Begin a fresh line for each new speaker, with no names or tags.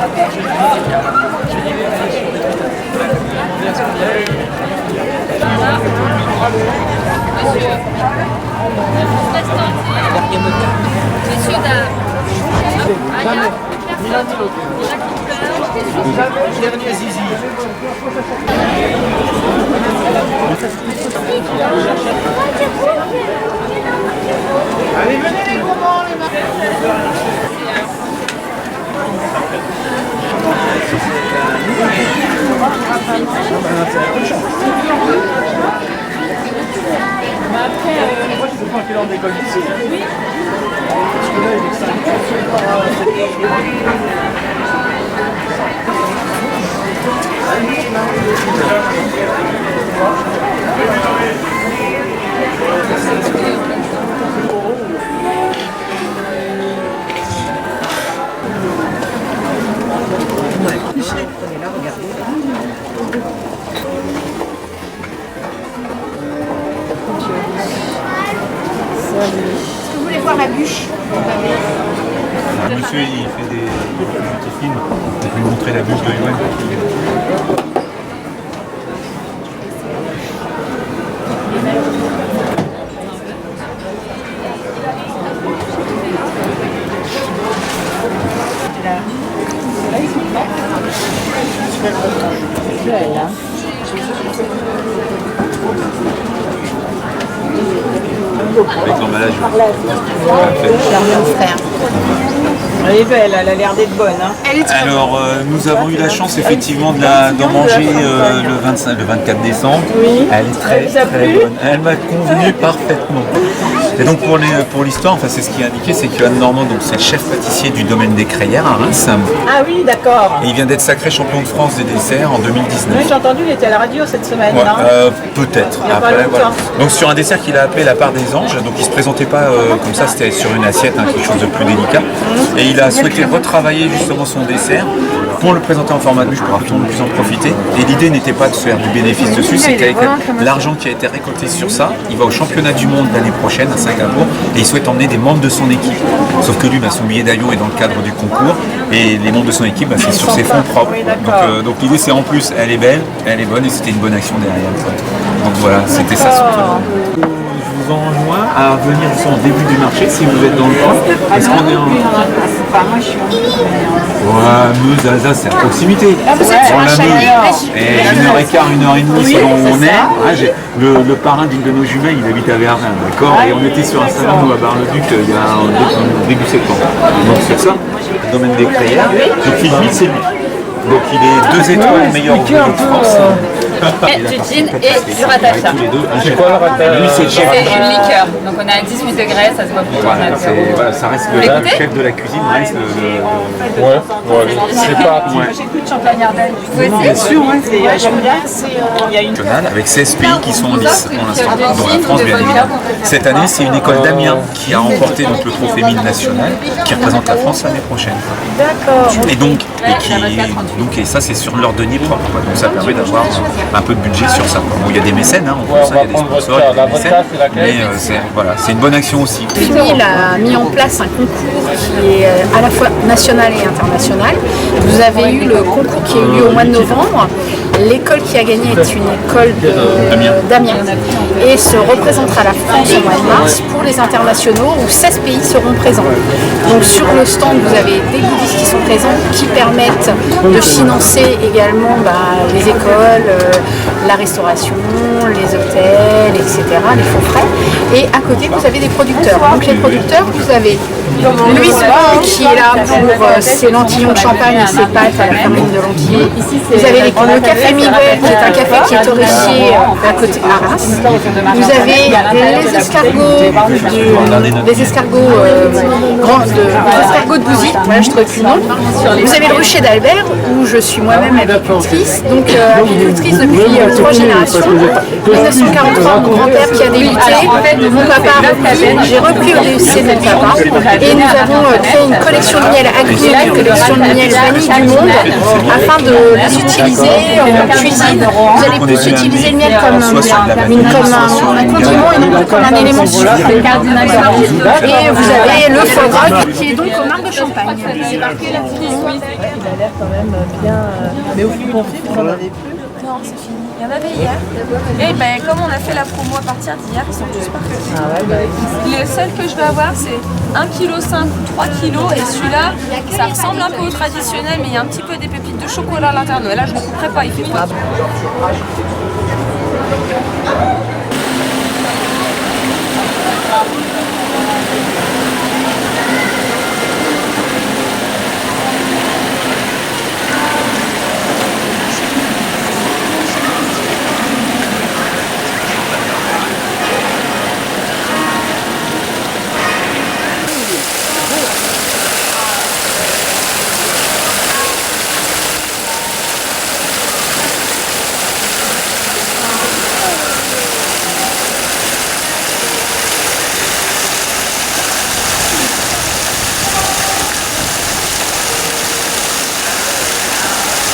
Monsieur,
Dernier zizi. Allez, venez les moments, les moi, je prends quelle heure d'école ici? Oui. Parce que là, il est
Est-ce que vous voulez voir la bûche?
Monsieur, il fait des petits films. Je vais lui montrer la bûche de Yuan. Avec l'emballage.
Elle est belle, elle a l'air d'être bonne. Hein.
Alors, nous avons eu la chance effectivement d'en manger le 24 décembre.
Oui.
Elle est très bonne. Elle m'a convenu parfaitement. Et donc pour l'histoire, enfin c'est ce qui est indiqué, c'est que Anne Normand, donc c'est le chef pâtissier du domaine des Crayères à Reims.
Ah oui, d'accord.
Et il vient d'être sacré champion de France des desserts en 2019.
Oui, j'ai entendu, il était à la radio cette semaine.
Ouais,
non
peut-être.
Il y a pas
Après,
longtemps.
voilà. Donc sur un dessert qu'il a appelé la part des anges, donc il se présentait pas comme ça, c'était sur une assiette, hein, quelque chose de plus délicat. Et il a souhaité retravailler justement son dessert pour le présenter en format de bûche pour avoir plus en profiter. Et l'idée n'était pas de faire du bénéfice dessus, c'est qu'avec l'argent qui a été récolté sur ça, il va au championnat du monde l'année prochaine à Singapour et il souhaite emmener des membres de son équipe. Sauf que lui, son billet d'avion est dans le cadre du concours et les membres de son équipe, c'est sur ses fonds propres. Donc l'idée c'est en plus, elle est belle, elle est bonne et c'était une bonne action derrière. Donc voilà, c'était ça surtout. Je vous enjoins à venir au début du marché si vous êtes dans le coin. Est-ce qu'on est en...
Moi je suis en
Ouais, Meuse, Alsace, c'est à proximité.
Vous êtes sur un chalet.
Et 1h15, 1h30 selon où on est. Ouais, le parrain d'une de nos jumelles, il habite à Verdun, d'accord. Et on était sur un salon à Bar-le-Duc il y a début septembre. Donc c'est ça, le domaine des Crayères. Donc Philippe, c'est lui. Donc il est 2 étoiles meilleur au de France.
du gin et du rattacha.
C'est quoi le rattacha? Lui, c'est le chef.
C'est une liqueur. Donc on est à 18 degrés, ça se voit plutôt en
Voilà, ça reste le chef de la cuisine, reste
c'est pas...
J'ai plus de champagne ardenne.
Bien sûr, ouais.
J'aime bien, il y a une...
Avec 16 pays qui sont en lice pour l'instant, dont la France bien évidemment. Cette année, c'est une école d'Amiens qui a remporté donc, le trophée mine national, qui représente la France l'année prochaine.
D'accord.
Et ça, c'est sur leur denier propre. Quoi. Donc ça permet d'avoir un peu de budget sur ça. Bon, il y a des mécènes, hein, on il y a des sponsors, il y a des mécènes, mais c'est une bonne action aussi.
Il a mis en place un concours qui est à la fois national et international. Vous avez eu le concours qui a eu lieu au mois de novembre. L'école qui a gagné est une école d'Amiens et se représentera la France au mois de mars pour les internationaux où 16 pays seront présents. Donc sur le stand, vous avez des goodies qui sont présents qui permettent de financer également les écoles, la restauration, les hôtels, etc., les fonds frais. Et à côté, vous avez des producteurs. Donc les producteurs, vous avez Louise Blanc qui est là pour ses lentillons de champagne et ses pâtes à la farine de lentilles. Vous avez le café Miguel qui est un café qui est torréfié à côté à Reims. Vous avez les escargots de Bouzy, voilà, je trouve plus le nom. Vous avez le rucher d'Albert où je suis moi-même agricultrice, donc agricultrice depuis trois générations. 1943, mon grand-père qui a débuté, mon papa a repris, j'ai repris au DUC de mon papa et nous avons créé une collection de miel agri, une collection de miel vanille du monde afin de les utiliser en cuisine. Vous allez plus utiliser le miel comme un condiment et non comme un élément sucre. Et vous avez le foie gras qui est donc aux marques de champagne. C'est marqué là.
Il a l'air quand même bien. Mais au fond, on avait plus.
Non, c'est fini. Il y en avait hier. Et ben, comme on a fait la promo à partir d'hier, ils sont tous partis. Le seul que je vais avoir, c'est 1,5 kg ou 3 kg. Et celui-là, ça ressemble un peu au traditionnel, mais il y a un petit peu des pépites de chocolat à l'intérieur. Là, je ne le couperai pas, il fait trop.